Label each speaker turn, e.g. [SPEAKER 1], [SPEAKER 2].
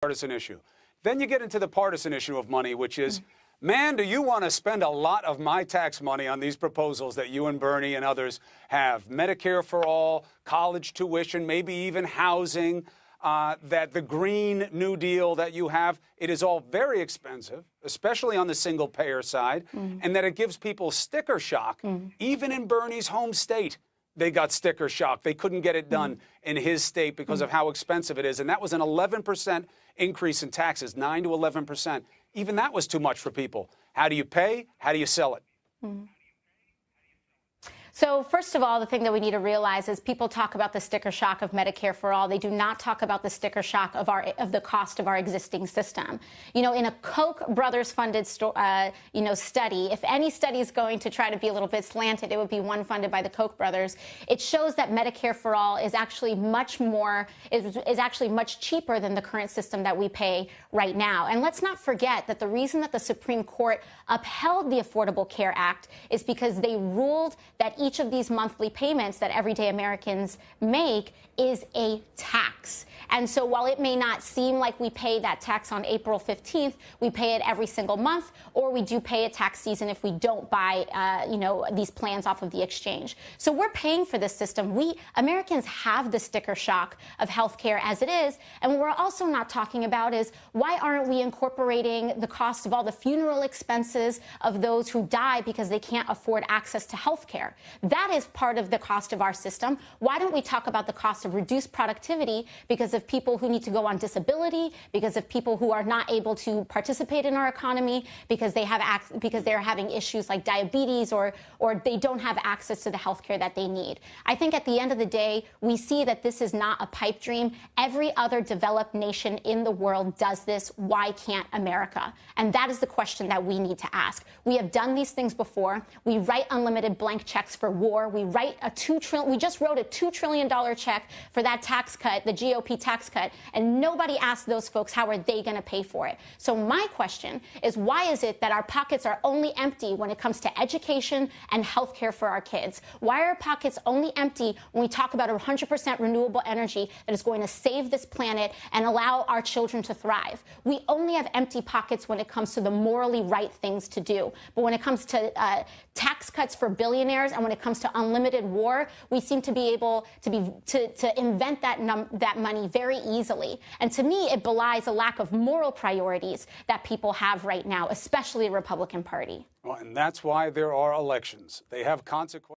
[SPEAKER 1] partisan issue. Then you get into the partisan issue of money, which is, man, do you want to spend a lot of my tax money on these proposals that you and Bernie and others have? Medicare for all, college tuition, maybe even housing, that the Green New Deal that you have, it is all very expensive, especially on the single payer side, and that it gives people sticker shock. Even in Bernie's home state, they got sticker shock. They couldn't get it done in his state because of how expensive it is. And that was an 11% increase in taxes, 9 to 11%. Even that was too much for people. How do you pay? How do you sell it?
[SPEAKER 2] So first of all, the thing that we need to realize is people talk about the sticker shock of Medicare for all. They do not talk about the sticker shock of the cost of our existing system. You know, in a Koch brothers funded study, if any study is going to try to be a little bit slanted, it would be one funded by the Koch brothers. It shows that Medicare for all is actually much cheaper than the current system that we pay right now. And let's not forget that the reason that the Supreme Court upheld the Affordable Care Act is because they ruled that each of these monthly payments that everyday Americans make is a tax. And so while it may not seem like we pay that tax on April 15th, we pay it every single month, or we do pay a tax season if we don't buy, these plans off of the exchange. So we're paying for this system. We Americans have the sticker shock of health care as it is. And what we're also not talking about is why aren't we incorporating the cost of all the funeral expenses of those who die because they can't afford access to health care? That is part of the cost of our system. Why don't we talk about the cost of reduced productivity because of people who need to go on disability, because of people who are not able to participate in our economy, because they're having issues like diabetes or they don't have access to the health care that they need. I think at the end of the day, we see that this is not a pipe dream. Every other developed nation in the world does this. Why can't America? And that is the question that we need to ask. We have done these things before. We write unlimited blank checks for war. We just wrote a $2 trillion check for that tax cut, the GOP tax cut, and nobody asked those folks how are they going to pay for it. So my question is, why is it that our pockets are only empty when it comes to education and health care for our kids? Why are our pockets only empty when we talk about 100% renewable energy that is going to save this planet and allow our children to thrive? We only have empty pockets when it comes to the morally right things to do. But when it comes to tax cuts for billionaires and when it comes to unlimited war, we seem to be able to invent that money very easily. And to me, it belies a lack of moral priorities that people have right now, especially the Republican Party.
[SPEAKER 1] Well, and that's why there are elections. They have consequences.